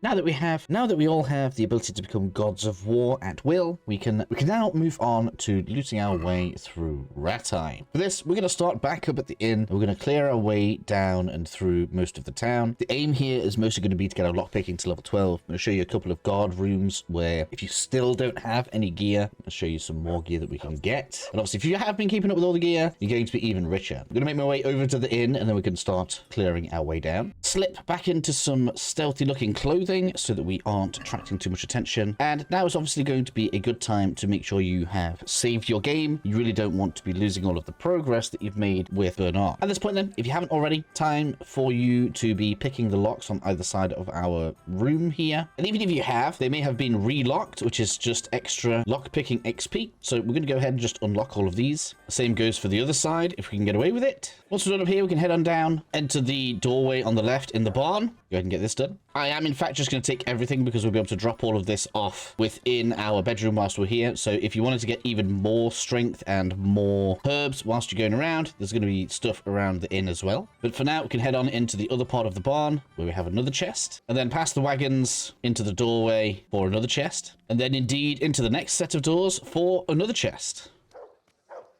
Now that we all have the ability to become gods of war at will, we can now move on to looting our way through Rattay. For this, we're going to start back up at the inn. We're going to clear our way down and through most of the town. The aim here is mostly going to be to get our lockpicking to level 12. I'm going to show you a couple of guard rooms where if you still don't have any gear, I'll show you some more gear that we can get. And obviously, if you have been keeping up with all the gear, you're going to be even richer. I'm going to make my way over to the inn and then we can start clearing our way down. Slip back into some stealthy looking clothing so that we aren't attracting too much attention. And now is obviously going to be a good time to make sure you have saved your game. You really don't want to be losing all of the progress that you've made with Bernard. At this point then, if you haven't already, time for you to be picking the locks on either side of our room here. And even if you have, they may have been relocked, which is just extra lockpicking XP. So we're going to go ahead and just unlock all of these. The same goes for the other side, if we can get away with it. Once we're done up here, we can head on down, enter the doorway on the left in the barn. Go ahead and get this done. I am in fact just going to take everything because we'll be able to drop all of this off within our bedroom whilst we're here. So if you wanted to get even more strength and more herbs whilst you're going around, there's going to be stuff around the inn as well. But for now, we can head on into the other part of the barn where we have another chest, and then past the wagons into the doorway for another chest, and then indeed into the next set of doors for another chest.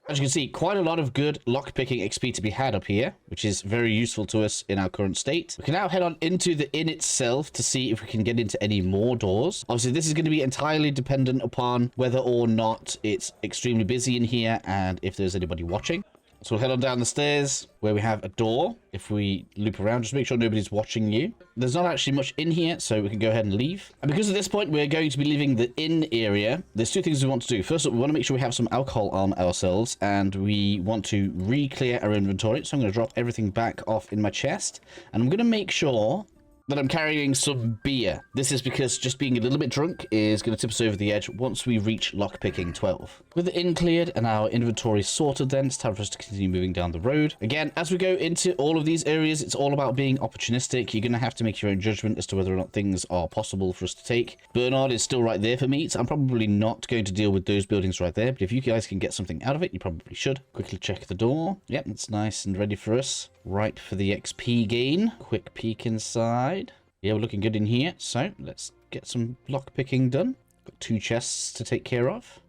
As you can see, quite a lot of good lockpicking XP to be had up here, which is very useful to us in our current state. We can now head on into the inn itself to see if we can get into any more doors. Obviously, this is going to be entirely dependent upon whether or not it's extremely busy in here and if there's anybody watching. So we'll head on down the stairs where we have a door. If we loop around, just make sure nobody's watching you. There's not actually much in here, so we can go ahead and leave. And because at this point, we're going to be leaving the inn area, there's two things we want to do. First up, we want to make sure we have some alcohol on ourselves, and we want to re-clear our inventory. So I'm going to drop everything back off in my chest, and I'm going to make sure that I'm carrying some beer. This is because just being a little bit drunk is going to tip us over the edge once we reach lockpicking 12. With the inn cleared and our inventory sorted then, it's time for us to continue moving down the road. Again, as we go into all of these areas, it's all about being opportunistic. You're going to have to make your own judgment as to whether or not things are possible for us to take. Bernard is still right there for me, so I'm probably not going to deal with those buildings right there, but if you guys can get something out of it, you probably should. Quickly check the door. Yep, it's nice and ready for us. Ripe for the XP gain. Quick peek inside. Yeah, we're looking good in here. So let's get some lockpicking done. Got 2 chests to take care of.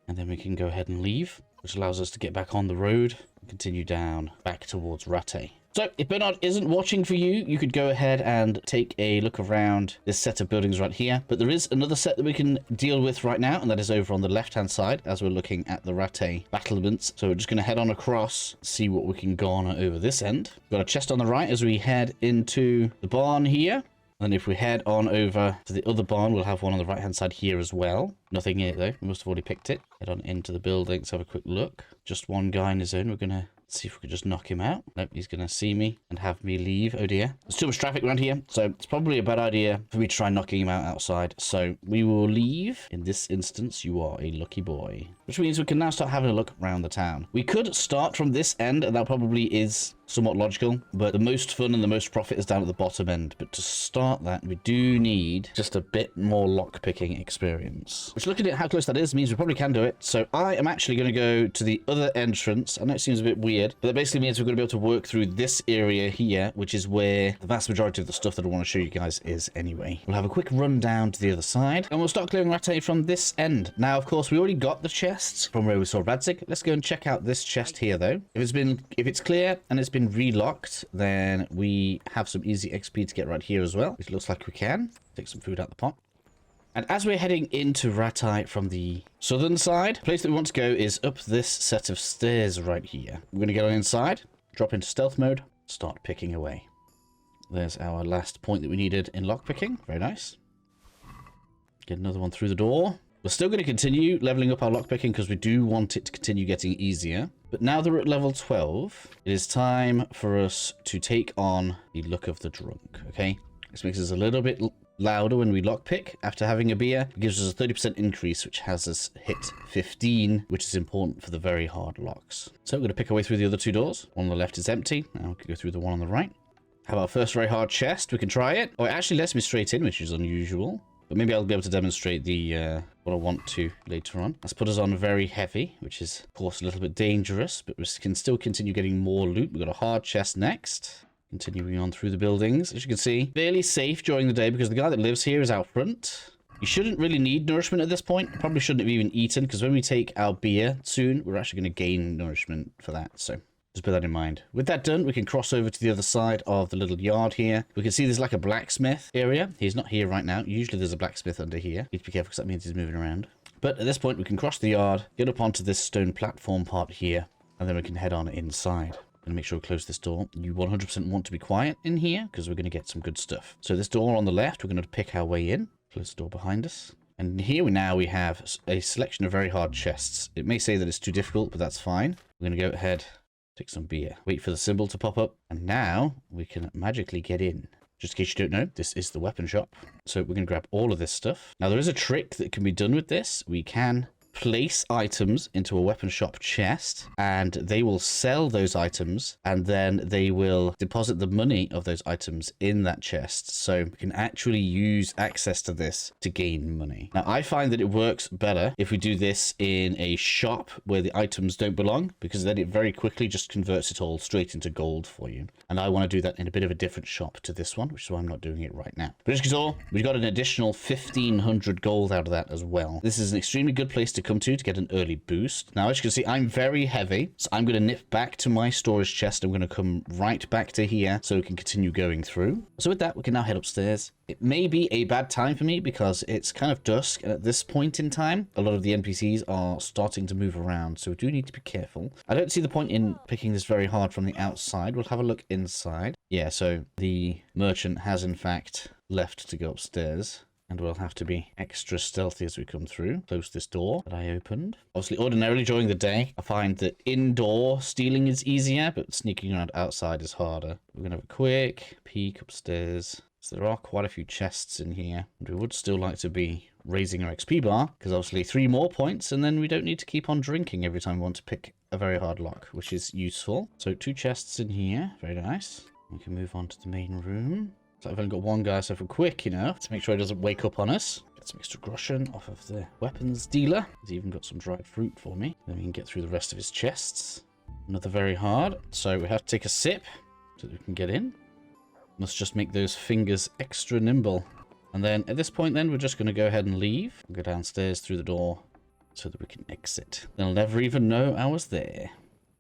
And then we can go ahead and leave, which allows us to get back on the road and continue down back towards Rattay. So if Bernard isn't watching for you, you could go ahead and take a look around this set of buildings right here. But there is another set that we can deal with right now, and that is over on the left-hand side as we're looking at the Rattay battlements. So we're just going to head on across, see what we can garner over this end. Got a chest on the right as we head into the barn here. And if we head on over to the other barn, we'll have one on the right-hand side here as well. Nothing here, though. We must have already picked it. Head on into the building. Let's have a quick look. Just one guy in his own. We're going to see if we can just knock him out. Nope, he's going to see me and have me leave. Oh, dear. There's too much traffic around here, so it's probably a bad idea for me to try knocking him out outside. So we will leave. In this instance, you are a lucky boy. Which means we can now start having a look around the town. We could start from this end, and that probably is somewhat logical, but the most fun and the most profit is down at the bottom end. But to start that, we do need just a bit more lockpicking experience. Which, looking at how close that is, means we probably can do it. So I am actually going to go to the other entrance. I know it seems a bit weird, but that basically means we're going to be able to work through this area here, which is where the vast majority of the stuff that I want to show you guys is anyway. We'll have a quick run down to the other side, and we'll start clearing Rattay from this end. Now, of course, we already got the chests from where we saw Radzig. Let's go and check out this chest here, though. If it's clear and it's been relocked, then we have some easy XP to get right here as well, which looks like we can. Take some food out the pot. And as we're heading into Rattay from the southern side, the place that we want to go is up this set of stairs right here. We're going to get on inside, drop into stealth mode, start picking away. There's our last point that we needed in lockpicking. Very nice. Get another one through the door. We're still going to continue leveling up our lockpicking because we do want it to continue getting easier. But now that we're at level 12, it is time for us to take on the Luck of the Drunk, okay? This makes us a little bit louder when we lockpick after having a beer. It gives us a 30% increase, which has us hit 15, which is important for the very hard locks. So we're going to pick our way through the other 2 doors. One on the left is empty. Now we can go through the one on the right. How about first very hard chest? We can try it. Oh, it actually lets me straight in, which is unusual. But maybe I'll be able to demonstrate the what I want to later on. Let's put us on very heavy, which is, of course, a little bit dangerous, but we can still continue getting more loot. We've got a hard chest next. Continuing on through the buildings, as you can see, fairly safe during the day because the guy that lives here is out front. You shouldn't really need nourishment at this point. Probably shouldn't have even eaten because when we take our beer soon, we're actually going to gain nourishment for that. So just bear that in mind. With that done, we can cross over to the other side of the little yard here. We can see there's like a blacksmith area. He's not here right now. Usually there's a blacksmith under here. Need to be careful because that means he's moving around. But at this point, we can cross the yard, get up onto this stone platform part here, and then we can head on inside. Going to make sure we close this door. You 100% want to be quiet in here because we're going to get some good stuff. So this door on the left, we're going to pick our way in. Close the door behind us. And here we have a selection of very hard chests. It may say that it's too difficult, but that's fine. We're going to go ahead, take some beer, wait for the symbol to pop up, and now we can magically get in. Just in case you don't know, this is the weapon shop. So we're going to grab all of this stuff. Now there is a trick that can be done with this. We can place items into a weapon shop chest and they will sell those items and then they will deposit the money of those items in that chest. So we can actually use access to this to gain money. Now I find that it works better if we do this in a shop where the items don't belong, because then it very quickly just converts it all straight into gold for you. And I want to do that in a bit of a different shop to this one, which is why I'm not doing it right now. But as you saw, we got an additional 1,500 gold out of that as well. This is an extremely good place to come to get an early boost. Now, as you can see, I'm very heavy, so I'm going to nip back to my storage chest. I'm going to come right back to here so we can continue going through. So with that, we can now head upstairs. It may be a bad time for me because it's kind of dusk, and at this point in time, a lot of the NPCs are starting to move around, so we do need to be careful. I don't see the point in picking this very hard from the outside. We'll have a look inside. Yeah, so the merchant has in fact left to go upstairs. And we'll have to be extra stealthy as we come through. Close this door that I opened. Obviously, ordinarily during the day, I find that indoor stealing is easier, but sneaking around outside is harder. We're going to have a quick peek upstairs. So there are quite a few chests in here. And we would still like to be raising our XP bar, because obviously 3 more points, and then we don't need to keep on drinking every time we want to pick a very hard lock, which is useful. So 2 chests in here. Very nice. We can move on to the main room. So I've only got one guy, so if we're quick enough to make sure he doesn't wake up on us. Get some extra Groschen off of the weapons dealer. He's even got some dried fruit for me. Then we can get through the rest of his chests. Another very hard. So we have to take a sip so that we can get in. Must just make those fingers extra nimble. And then at this point then, we're just going to go ahead and leave. We'll go downstairs through the door so that we can exit. They'll never even know I was there.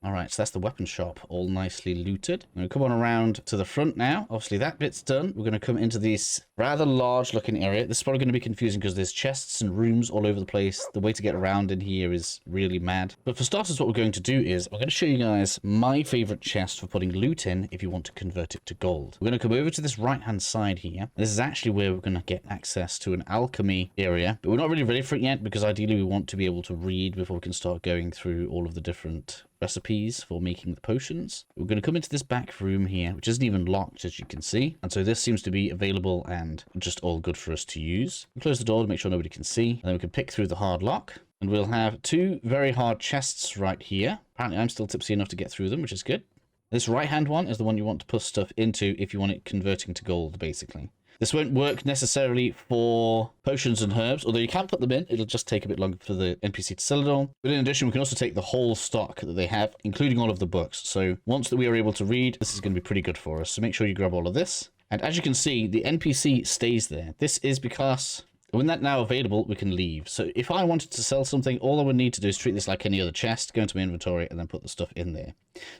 Alright, so that's the weapon shop, all nicely looted. I'm going to come on around to the front now. Obviously, that bit's done. We're going to come into this rather large-looking area. This is probably going to be confusing because there's chests and rooms all over the place. The way to get around in here is really mad. But for starters, what we're going to do is I'm going to show you guys my favorite chest for putting loot in if you want to convert it to gold. We're going to come over to this right-hand side here. This is actually where we're going to get access to an alchemy area. But we're not really ready for it yet because ideally we want to be able to read before we can start going through all of the different recipes for making the potions. We're going to come into this back room here, which isn't even locked, as you can see. And so this seems to be available and just all good for us to use. We'll close the door to make sure nobody can see. And then we can pick through the hard lock. And we'll have 2 very hard chests right here. Apparently I'm still tipsy enough to get through them, which is good. This right-hand one is the one you want to put stuff into if you want it converting to gold, basically. This won't work necessarily for potions and herbs, although you can put them in. It'll just take a bit longer for the NPC to sell it all. But in addition, we can also take the whole stock that they have, including all of the books. So once that we are able to read, this is going to be pretty good for us. So make sure you grab all of this. And as you can see, the NPC stays there. This is because when that's now available, we can leave. So if I wanted to sell something, all I would need to do is treat this like any other chest, go into my inventory, and then put the stuff in there.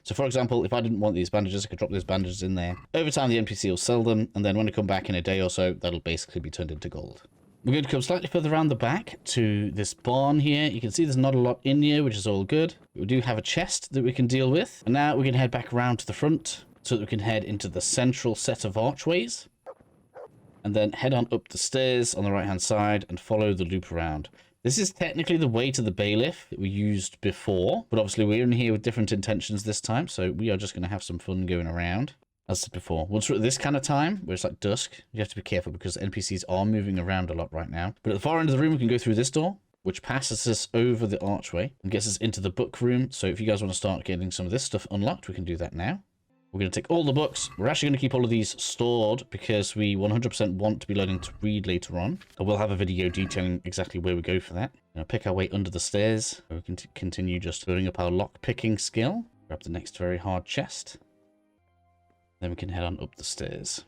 So for example, if I didn't want these bandages, I could drop those bandages in there. Over time, the NPC will sell them, and then when I come back in a day or so, that'll basically be turned into gold. We're going to come slightly further around the back to this barn here. You can see there's not a lot in here, which is all good. We do have a chest that we can deal with. And now we can head back around to the front so that we can head into the central set of archways. And then head on up the stairs on the right-hand side and follow the loop around. This is technically the way to the bailiff that we used before, but obviously we're in here with different intentions this time, so we are just going to have some fun going around. As I said before, once we're at this kind of time, where it's like dusk, you have to be careful because NPCs are moving around a lot right now. But at the far end of the room, we can go through this door, which passes us over the archway and gets us into the book room. So if you guys want to start getting some of this stuff unlocked, we can do that now. We're going to take all the books. We're actually going to keep all of these stored because we 100% want to be learning to read later on. And we'll have a video detailing exactly where we go for that. Pick our way under the stairs. We can continue just building up our lock picking skill. Grab the next very hard chest. Then we can head on up the stairs.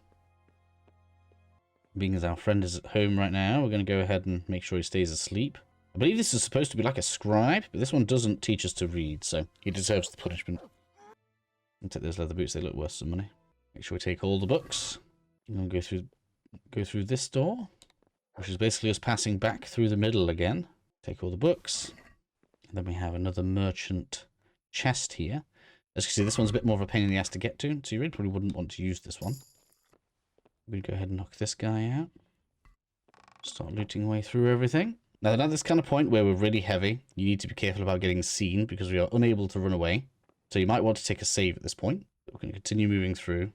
Being as our friend is at home right now, we're going to go ahead and make sure he stays asleep. I believe this is supposed to be like a scribe, but this one doesn't teach us to read, so he deserves the punishment. I'll take those leather boots, they look worth some money. Make sure we take all the books. I'm going to go through this door, which is basically us passing back through the middle again. Take all the books. And then we have another merchant chest here. As you can see, this one's a bit more of a pain in the ass to get to, so you really probably wouldn't want to use this one. We'll go ahead and knock this guy out. Start looting away through everything. Now, at this kind of point where we're really heavy, you need to be careful about getting seen because we are unable to run away. So you might want to take a save at this point. We're going to continue moving through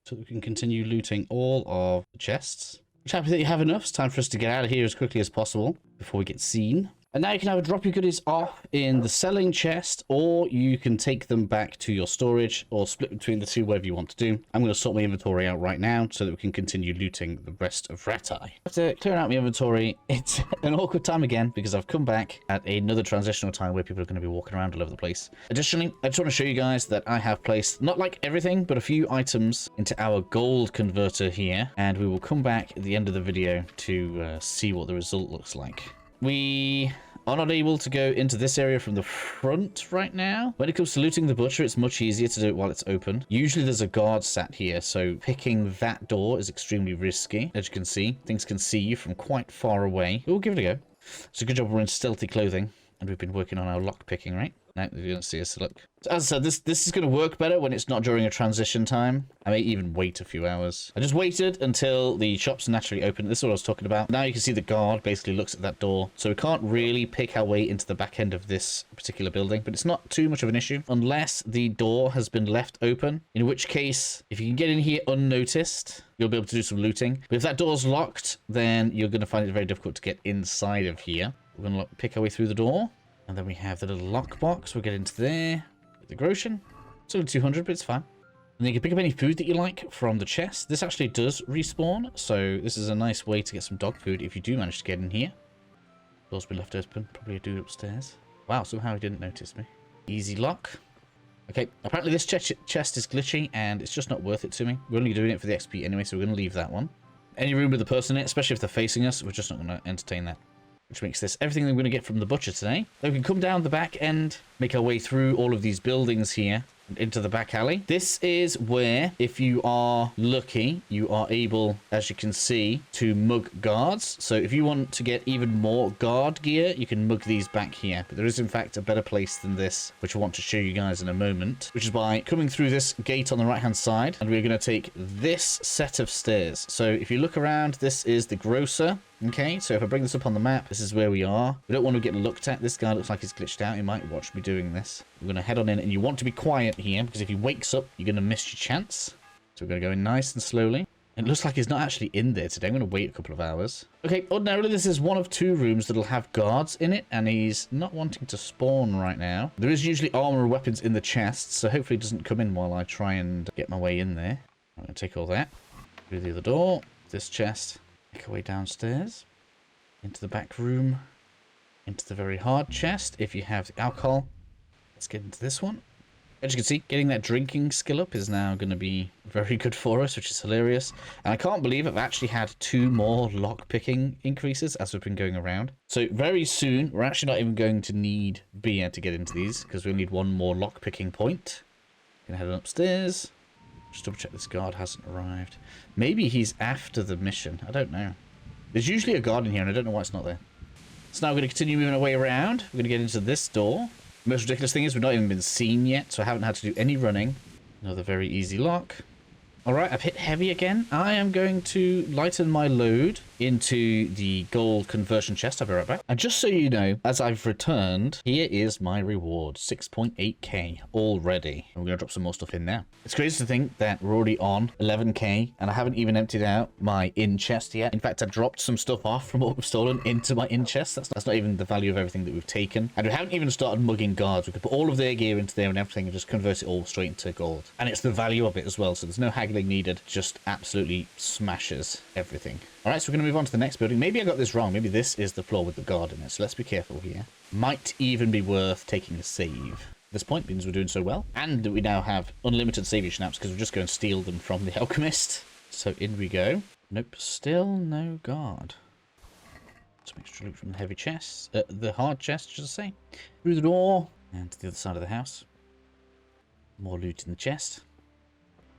so we can continue looting all of the chests. I'm happy that you have enough. It's time for us to get out of here as quickly as possible before we get seen. And now you can either drop your goodies off in the selling chest, or you can take them back to your storage, or split between the two, whatever you want to do. I'm going to sort my inventory out right now so that we can continue looting the rest of Rattay. After clearing out my inventory, it's an awkward time again because I've come back at another transitional time where people are going to be walking around all over the place. Additionally, I just want to show you guys that I have placed, not like everything, but a few items into our gold converter here, and we will come back at the end of the video to see what the result looks like. We are not able to go into this area from the front right now. When it comes to looting the butcher, it's much easier to do it while it's open. Usually there's a guard sat here, so picking that door is extremely risky. As you can see, things can see you from quite far away. But we'll give it a go. It's a good job we're in stealthy clothing, and we've been working on our lock picking, right? No, you don't see us. Look. So as I said, this is going to work better when it's not during a transition time. I may even wait a few hours. I just waited until the shops naturally open. This is what I was talking about. Now you can see the guard basically looks at that door. So we can't really pick our way into the back end of this particular building. But it's not too much of an issue unless the door has been left open. In which case, if you can get in here unnoticed, you'll be able to do some looting. But if that door's locked, then you're going to find it very difficult to get inside of here. We're going to pick our way through the door. And then we have the little lockbox. We'll get into there. The Groschen. It's only 200, but it's fine. And then you can pick up any food that you like from the chest. This actually does respawn, so this is a nice way to get some dog food if you do manage to get in here. Door's been left open. Probably a dude upstairs. Wow, somehow he didn't notice me. Easy lock. Okay, apparently this chest is glitchy, and it's just not worth it to me. We're only doing it for the XP anyway, so we're going to leave that one. Any room with a person in it, especially if they're facing us, we're just not going to entertain that. Which makes this everything that we're going to get from the butcher today. Then we can come down the back end, make our way through all of these buildings here, and into the back alley. This is where, if you are lucky, you are able, as you can see, to mug guards. So if you want to get even more guard gear, you can mug these back here. But there is, in fact, a better place than this, which I want to show you guys in a moment, which is by coming through this gate on the right-hand side, and we're going to take this set of stairs. So if you look around, this is the grocer. Okay, so if I bring this up on the map, this is where we are. We don't want to get looked at. This guy looks like he's glitched out. He might watch me doing this. We're going to head on in, and you want to be quiet here, because if he wakes up, you're going to miss your chance. So we're going to go in nice and slowly. It looks like he's not actually in there today. I'm going to wait a couple of hours. Okay, ordinarily this is one of two rooms that'll have guards in it, and he's not wanting to spawn right now. There is usually armor and weapons in the chests, so hopefully he doesn't come in while I try and get my way in there. I'm going to take all that. Through the other door. This chest. Make our way downstairs. Into the back room. Into the very hard chest. If you have the alcohol. Let's get into this one. As you can see, getting that drinking skill up is now going to be very good for us, which is hilarious. And I can't believe I've actually had 2 more lockpicking increases as we've been going around. So very soon, we're actually not even going to need beer to get into these, because we'll need 1 more lockpicking point. Gonna head on upstairs. Just double check this guard hasn't arrived. Maybe he's after the mission. I don't know. There's usually a guard in here, and I don't know why it's not there. So now we're going to continue moving our way around. We're going to get into this door. The most ridiculous thing is we've not even been seen yet, so I haven't had to do any running. Another very easy lock. Alright, I've hit heavy again. I am going to lighten my load into the gold conversion chest. I'll be right back. And just so you know, as I've returned, here is my reward. 6.8k already. And we're going to drop some more stuff in now. It's crazy to think that we're already on 11k, and I haven't even emptied out my in chest yet. In fact, I dropped some stuff off from what we've stolen into my in chest. That's not even the value of everything that we've taken. And we haven't even started mugging guards. We could put all of their gear into there and everything and just convert it all straight into gold. And it's the value of it as well, so there's no haggling needed. Just absolutely smashes everything. Alright, so we're going to move on to the next building. Maybe I got this wrong. Maybe this is the floor with the guard in it, so let's be careful here. Might even be worth taking a save. this point means we're doing so well. And we now have unlimited saving schnapps because we're just going to steal them from the alchemist. So in we go. Nope, still no guard. Some extra loot from the heavy chest. The hard chest, should I say. Through the door and to the other side of the house. More loot in the chest.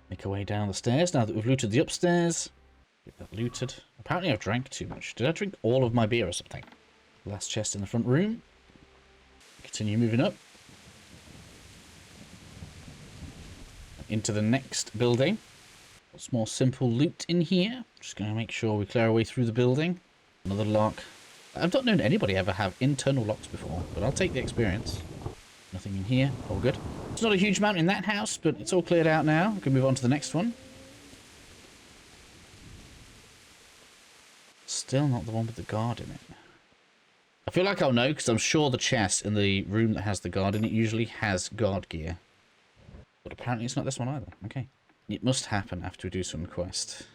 Make our way down the stairs now that we've looted the upstairs. Get that looted. Apparently I've drank too much. Did I drink all of my beer or something? Last chest in the front room. Continue moving up. Into the next building. What's more simple loot in here. Just going to make sure we clear our way through the building. Another lock. I've not known anybody ever have internal locks before, but I'll take the experience. Nothing in here. All good. It's not a huge amount in that house, but it's all cleared out now. We can move on to the next one. Still not the one with the guard in it. I feel like I'll know, because I'm sure the chest in the room that has the guard in it usually has guard gear. But apparently it's not this one either. Okay. It must happen after we do some quest.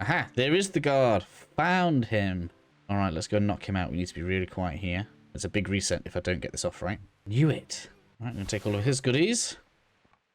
Aha! There is the guard. Found him. Alright, let's go and knock him out. We need to be really quiet here. There's a big reset if I don't get this off right. Knew it. Alright, I'm going to take all of his goodies.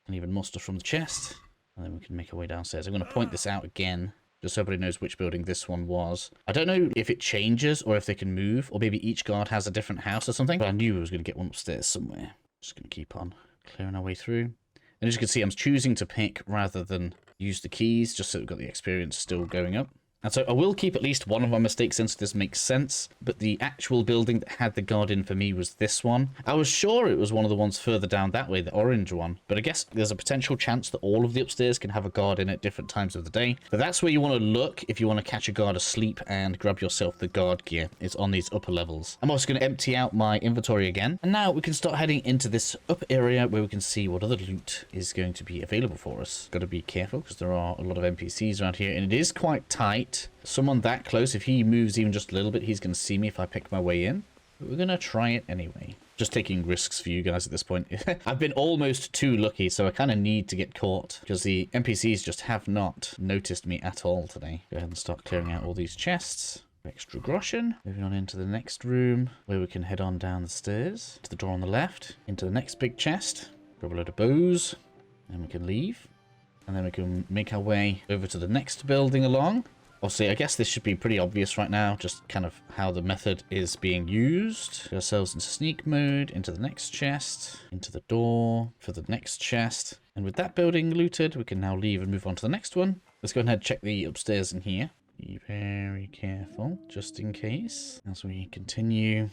And even more stuff from the chest. And then we can make our way downstairs. I'm going to point this out again. Just so everybody knows which building this one was. I don't know if it changes or if they can move. Or maybe each guard has a different house or something. But I knew I was going to get one upstairs somewhere. Just going to keep on clearing our way through. And as you can see, I'm choosing to pick rather than use the keys. Just so we've got the experience still going up. And so I will keep at least one of my mistakes in so this makes sense. But the actual building that had the guard in for me was this one. I was sure it was one of the ones further down that way, the orange one. But I guess there's a potential chance that all of the upstairs can have a guard in at different times of the day. But that's where you want to look if you want to catch a guard asleep and grab yourself the guard gear. It's on these upper levels. I'm also going to empty out my inventory again. And now we can start heading into this upper area where we can see what other loot is going to be available for us. Got to be careful because there are a lot of NPCs around here and it is quite tight. Someone that close, if he moves even just a little bit, he's going to see me if I pick my way in. But we're going to try it anyway. Just taking risks for you guys at this point. I've been almost too lucky, so I kind of need to get caught. Because the NPCs just have not noticed me at all today. Go ahead and start clearing out all these chests. Extra Groschen. Moving on into the next room, where we can head on down the stairs. To the door on the left. Into the next big chest. Grab a load of bows. And we can leave. And then we can make our way over to the next building along. Obviously, I guess this should be pretty obvious right now, just kind of how the method is being used. Get ourselves into sneak mode, into the next chest, into the door for the next chest. And with that building looted, we can now leave and move on to the next one. Let's go ahead and check the upstairs in here. Be very careful, just in case, as we continue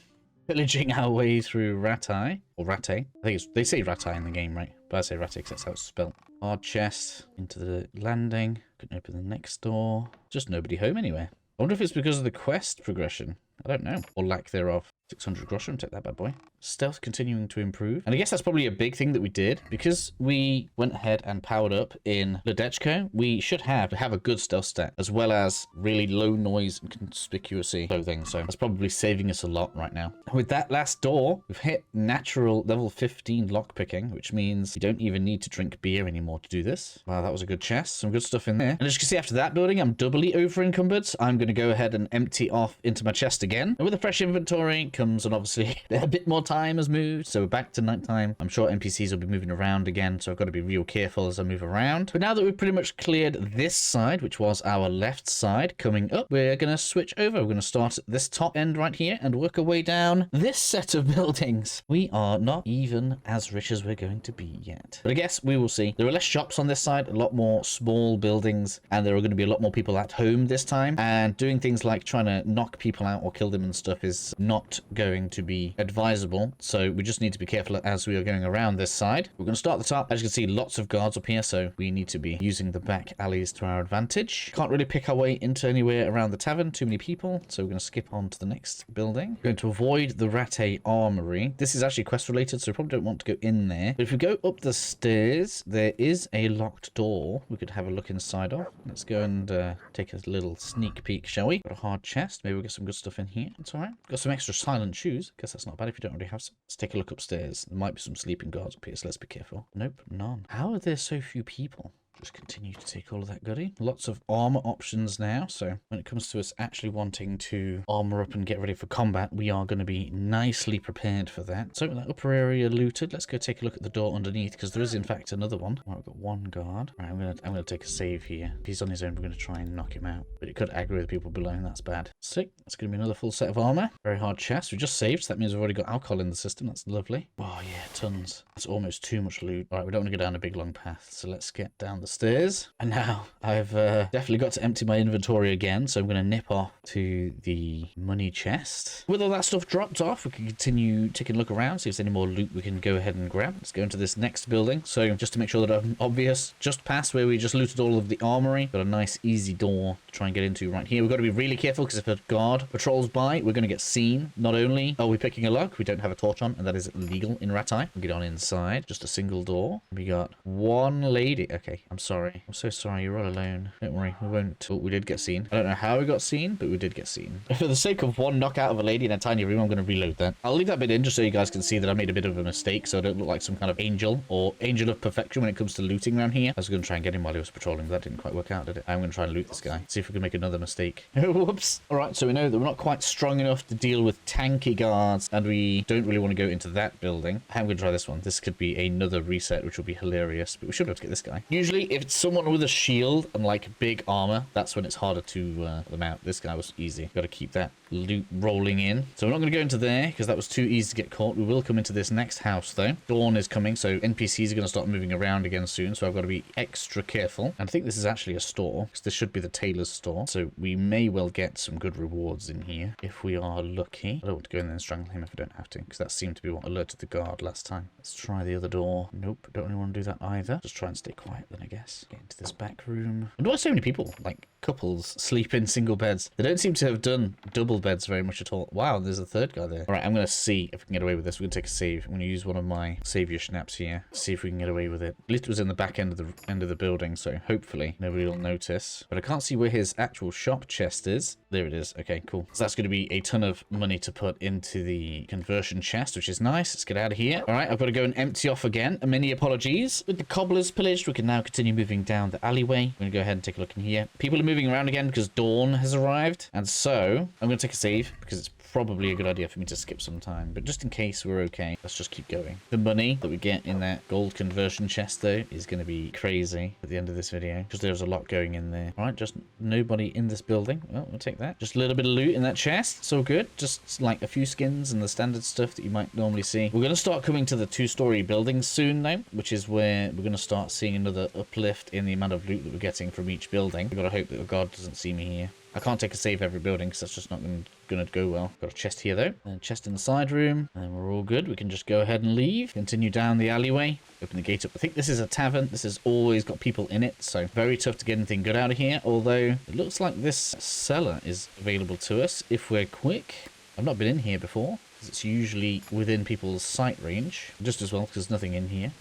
pillaging our way through Rattay, or Rattay. I think they say Rattay in the game, right? But I say Rattay because that's how it's spelled. Hard chest, into the landing. Can open the next door. Just nobody home anywhere. I wonder if it's because of the quest progression. I don't know. Or lack thereof. 600 Groschen, take that bad boy. Stealth continuing to improve. And I guess that's probably a big thing that we did. Because we went ahead and powered up in Ledechko, we should have a good stealth stat, as well as really low noise and conspicuousy clothing. So that's probably saving us a lot right now. With that last door, we've hit natural level 15 lockpicking, which means you don't even need to drink beer anymore to do this. Wow, that was a good chest. Some good stuff in there. And as you can see, after that building, I'm doubly over encumbered. So I'm going to go ahead and empty off into my chest again. And with a fresh inventory comes, and obviously a bit more time has moved, so we're back to nighttime. I'm sure NPCs will be moving around again, so I've got to be real careful as I move around. But now that we've pretty much cleared this side, which was our left side, coming up, we're going to switch over. We're going to start at this top end right here and work our way down this set of buildings. We are not even as rich as we're going to be yet. But I guess we will see. There are less shops on this side, a lot more small buildings, and there are going to be a lot more people at home this time. And doing things like trying to knock people out or kill them and stuff is not going to be advisable. So we just need to be careful as we are going around this side. We're going to start at the top. As you can see, lots of guards up here, so we need to be using the back alleys to our advantage. Can't really pick our way into anywhere around the tavern. Too many people, so we're going to skip on to the next building. We're going to avoid the Rattay armory. This is actually quest related, so we probably don't want to go in there. But if we go up the stairs, there is a locked door we could have a look inside of. Let's go and take a little sneak peek, shall we? Got a hard chest. Maybe we'll get some good stuff in here. It's all right. Got some extra silent shoes. Guess that's not bad if you don't already have some. Let's take a look upstairs. There might be some sleeping guards up here, so let's be careful. Nope, none. How are there so few people? Just continue to take all of that goodie. Lots of armor options now. So when it comes to us actually wanting to armor up and get ready for combat, we are going to be nicely prepared for that. So that upper area looted. Let's go take a look at the door underneath, because there is in fact another one. Right, we've got one guard. Right, I'm gonna take a save here. If he's on his own, we're gonna try and knock him out. But it could aggro the people below, and that's bad. Sick. That's gonna be another full set of armor. Very hard chest. We just saved, so that means we've already got alcohol in the system. That's lovely. Oh yeah, tons. That's almost too much loot. All right, we don't want to go down a big long path, so let's get down the stairs. And now I've definitely got to empty my inventory again, so I'm gonna nip off to the money chest. With all that stuff dropped off, we can continue taking a look around, see if there's any more loot we can go ahead and grab. Let's go into this next building. So just to make sure that I'm obvious, just past where we just looted all of the armory, got a nice easy door to try and get into right here. We've got to be really careful, because if a guard patrols by, we're going to get seen. Not only are we picking a lock, we don't have a torch on, and that is illegal in Rattay. We'll get on inside. Just a single door. We got one lady. Okay, I'm sorry. I'm so sorry. You're all alone. Don't worry. We won't. Oh, we did get seen. I don't know how we got seen, but we did get seen. For the sake of one knockout of a lady in a tiny room, I'm going to reload that. I'll leave that bit in just so you guys can see that I made a bit of a mistake, so I don't look like some kind of angel or angel of perfection when it comes to looting around here. I was going to try and get him while he was patrolling, but that didn't quite work out, did it? I'm going to try and loot this guy. See if we can make another mistake. Whoops. All right, so we know that we're not quite strong enough to deal with tanky guards, and we don't really want to go into that building. I'm going to try this one. This could be another reset, which will be hilarious, but we should be able to get this guy. Usually, if it's someone with a shield and like big armor, that's when it's harder to let them out. This guy was easy. Got to keep that loot rolling in. So we're not going to go into there, because that was too easy to get caught. We will come into this next house, though. Dawn is coming, so NPCs are going to start moving around again soon, so I've got to be extra careful. And I think this is actually a store, because this should be the tailor's store, so we may well get some good rewards in here if we are lucky. I don't want to go in there and strangle him if I don't have to, because that seemed to be what alerted the guard last time. Let's try the other door. Nope, don't really want to do that either. Just try and stay quiet then, I guess. Get into this back room. And why so many people, like couples, sleep in single beds? They don't seem to have done double beds very much at all. Wow, there's a third guy there. All right, I'm going to see if we can get away with this. We're going to take a save. I'm going to use one of my savior schnaps here. See if we can get away with it. At least it was in the back end of the building, so hopefully nobody will notice. But I can't see where his actual shop chest is. There it is. Okay, cool. So that's going to be a ton of money to put into the conversion chest, which is nice. Let's get out of here. All right, I've got to go and empty off again. Many apologies. With the cobblers pillaged, we can now continue moving down the alleyway. I'm going to go ahead and take a look in here. People are moving around again because dawn has arrived. And so I'm going to take a save, because it's probably a good idea for me to skip some time, but just in case we're okay, let's just keep going. The money that we get in that gold conversion chest, though, is going to be crazy at the end of this video, because there's a lot going in there. All right, just nobody in this building. Well, we'll take that. Just a little bit of loot in that chest. So good. Just like a few skins and the standard stuff that you might normally see. We're going to start coming to the two-story buildings soon, though, which is where we're going to start seeing another uplift in the amount of loot that we're getting from each building. We've got to hope that the guard doesn't see me here. I can't take a save every building, because that's just not going to go well. Got a chest here, though. And a chest in the side room. And we're all good. We can just go ahead and leave. Continue down the alleyway. Open the gate up. I think this is a tavern. This has always got people in it, so very tough to get anything good out of here. Although, it looks like this cellar is available to us if we're quick. I've not been in here before, because it's usually within people's sight range. Just as well, because there's nothing in here.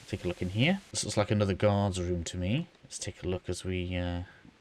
Take a look in here. This looks like another guard's room to me. Let's take a look as we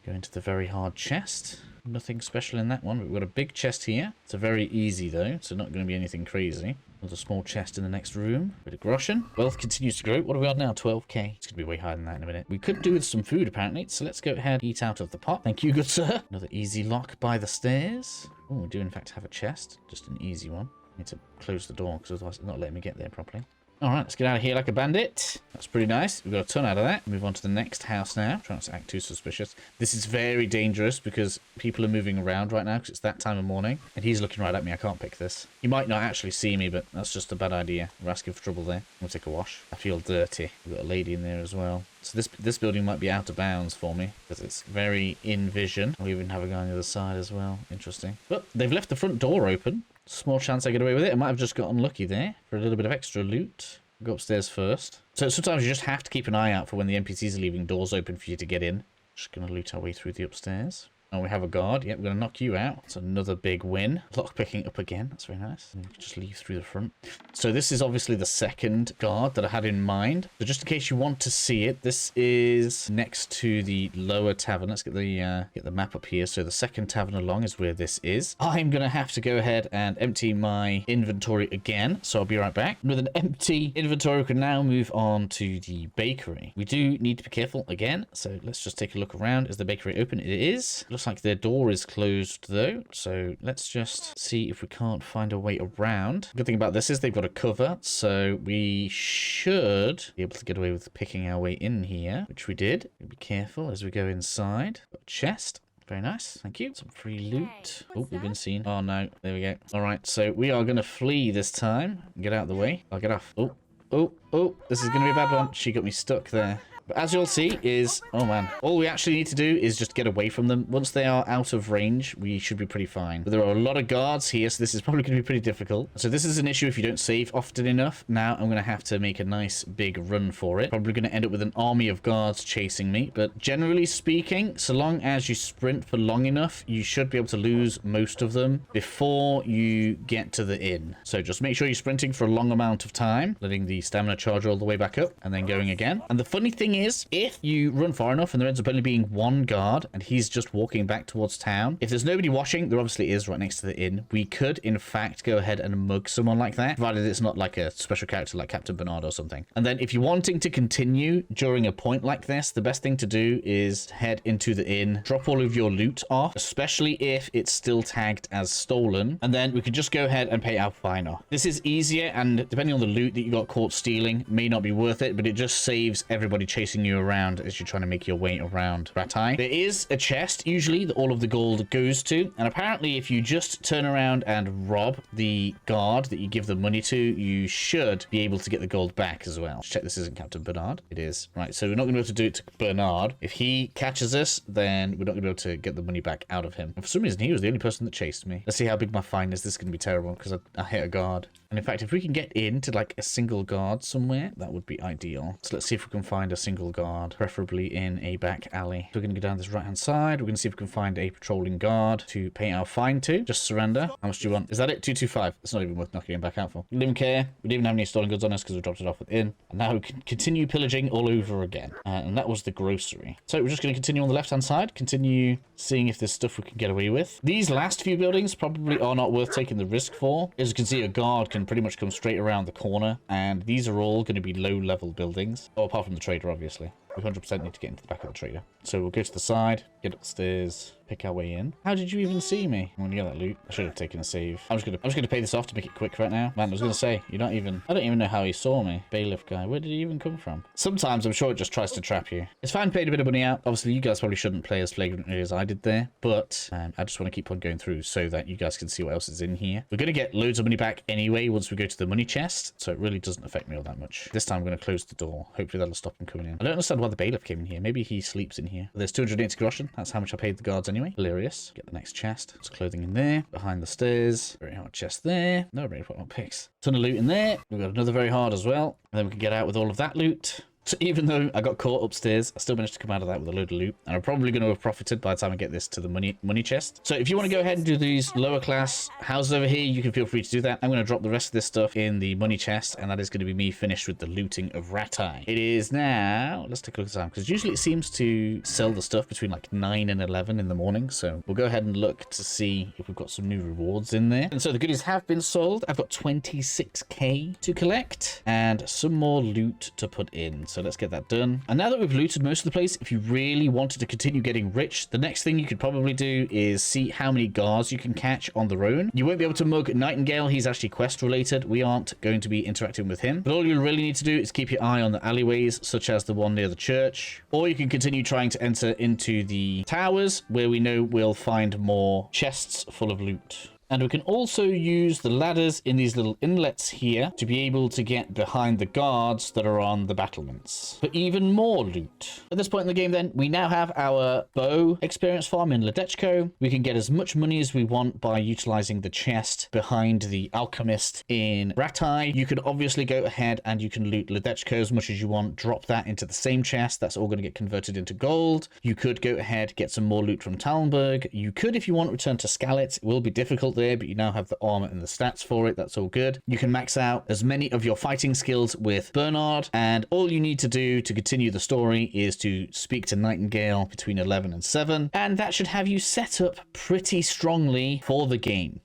go into the very hard chest. Nothing special in that one, but we've got a big chest here. It's a very easy, though, so not going to be anything crazy. Another small chest in the next room. Bit of Groschen. Wealth continues to grow. What are we on now? 12k. It's going to be way higher than that in a minute. We could do with some food, apparently, so let's go ahead and eat out of the pot. Thank you, good sir. Another easy lock by the stairs. Oh, we do, in fact, have a chest. Just an easy one. Need to close the door, because otherwise it's not letting me get there properly. Alright, let's get out of here like a bandit. That's pretty nice. We've got a ton out of that. Move on to the next house now. Try not to act too suspicious. This is very dangerous because people are moving around right now because it's that time of morning. And he's looking right at me. I can't pick this. He might not actually see me, but that's just a bad idea. We're asking for trouble there. I'm going to take a wash. I feel dirty. We've got a lady in there as well. So this building might be out of bounds for me because it's very in vision. We even have a guy on the other side as well. Interesting. But they've left the front door open. Small chance I get away with it. I might have just got unlucky there for a little bit of extra loot. Go upstairs first. So sometimes you just have to keep an eye out for when the NPCs are leaving doors open for you to get in. Just going to loot our way through the upstairs. Oh, we have a guard. Yep, we're going to knock you out. It's another big win. Lock picking up again. That's very nice. And we can just leave through the front. So this is obviously the second guard that I had in mind. So just in case you want to see it, this is next to the lower tavern. Let's get the map up here. So the second tavern along is where this is. I'm going to have to go ahead and empty my inventory again. So I'll be right back. With an empty inventory, we can now move on to the bakery. We do need to be careful again. So let's just take a look around. Is the bakery open? It is. Looks like their door is closed though. So let's just see if we can't find a way around. Good thing about this is they've got a cover. So we should be able to get away with picking our way in here, which we did. Be careful as we go inside. Got a chest. Very nice. Thank you. Some free loot. Oh, we've been seen. Oh, no. There we go. All right. So we are going to flee this time. Get out of the way. I'll get off. Oh, oh, oh. This is going to be a bad one. She got me stuck there. But as you'll see is, oh man, all we actually need to do is just get away from them. Once they are out of range, we should be pretty fine. But there are a lot of guards here, so this is probably going to be pretty difficult. So this is an issue if you don't save often enough. Now I'm going to have to make a nice big run for it. Probably going to end up with an army of guards chasing me. But generally speaking, so long as you sprint for long enough, you should be able to lose most of them before you get to the inn. So just make sure you're sprinting for a long amount of time, letting the stamina charge all the way back up, and then going again. And the funny thing is, if you run far enough and there ends up only being one guard and he's just walking back towards town, if there's nobody watching, there obviously is right next to the inn, we could in fact go ahead and mug someone like that, provided it's not like a special character like Captain Bernard or something. And then if you're wanting to continue during a point like this, the best thing to do is head into the inn, drop all of your loot off, especially if it's still tagged as stolen, and then we could just go ahead and pay our fine off. This is easier, and depending on the loot that you got caught stealing, may not be worth it, but it just saves everybody chasing you around as you're trying to make your way around Rattay. There is a chest usually that all of the gold goes to, and apparently if you just turn around and rob the guard that you give the money to, you should be able to get the gold back as well. Let's check this isn't Captain Bernard. It is. Right, so we're not going to be able to do it to Bernard. If he catches us, then we're not going to be able to get the money back out of him. And for some reason, he was the only person that chased me. Let's see how big my fine is. This is going to be terrible because I hit a guard. And in fact, if we can get into like a single guard somewhere, that would be ideal. So let's see if we can find a single guard, preferably in a back alley. So we're going to go down this right-hand side. We're going to see if we can find a patrolling guard to pay our fine to. Just surrender. How much do you want? Is that it? 225. It's not even worth knocking him back out for. We didn't even care. We didn't even have any stolen goods on us because we dropped it off within. And now we can continue pillaging all over again. And that was the grocery. So we're just going to continue on the left-hand side. Continue seeing if there's stuff we can get away with. These last few buildings probably are not worth taking the risk for. As you can see, a guard can pretty much come straight around the corner. And these are all going to be low-level buildings. Oh, apart from the trader, obviously. We 100% need to get into the back of the trader. So we'll go to the side, get upstairs, pick our way in. How did you even see me? I'm gonna get that loot. I should have taken a save. I'm just gonna pay this off to make it quick right now. Man, I was gonna say, I don't even know how he saw me. Bailiff guy, where did he even come from? Sometimes I'm sure it just tries to trap you. It's fine, paid a bit of money out. Obviously, you guys probably shouldn't play as flagrantly as I did there, but I just want to keep on going through so that you guys can see what else is in here. We're gonna get loads of money back anyway once we go to the money chest, so it really doesn't affect me all that much. This time I'm gonna close the door. Hopefully that'll stop him coming in. I don't understand why the bailiff came in here. Maybe he sleeps in here. There's 280 Groschen. That's how much I paid the guards anyway. Hilarious. Get the next chest. There's clothing in there. Behind the stairs. Very hard chest there. No, very important picks. Ton of loot in there. We've got another very hard as well. And then we can get out with all of that loot. So even though I got caught upstairs, I still managed to come out of that with a load of loot. And I'm probably going to have profited by the time I get this to the money chest. So if you want to go ahead and do these lower class houses over here, you can feel free to do that. I'm going to drop the rest of this stuff in the money chest. And that is going to be me finished with the looting of Rattay. It is now... Let's take a look at the time. Because usually it seems to sell the stuff between like 9 and 11 in the morning. So we'll go ahead and look to see if we've got some new rewards in there. And so the goodies have been sold. I've got 26k to collect. And some more loot to put in. So let's get that done. And now that we've looted most of the place, if you really wanted to continue getting rich, the next thing you could probably do is see how many guards you can catch on their own. You won't be able to mug Nightingale. He's actually quest related. We aren't going to be interacting with him. But all you really need to do is keep your eye on the alleyways, such as the one near the church. Or you can continue trying to enter into the towers, where we know we'll find more chests full of loot. And we can also use the ladders in these little inlets here to be able to get behind the guards that are on the battlements for even more loot. At this point in the game then, we now have our bow experience farm in Ledechko. We can get as much money as we want by utilizing the chest behind the alchemist in Rattay. You can obviously go ahead and you can loot Ledechko as much as you want, drop that into the same chest. That's all going to get converted into gold. You could go ahead, get some more loot from Talmberg. You could, if you want, return to Scalet. It will be difficult there, but you now have the armor and the stats for it. That's all good. You can max out as many of your fighting skills with Bernard, and all you need to do to continue the story is to speak to Nightingale between 11 and 7, and that should have you set up pretty strongly for the game.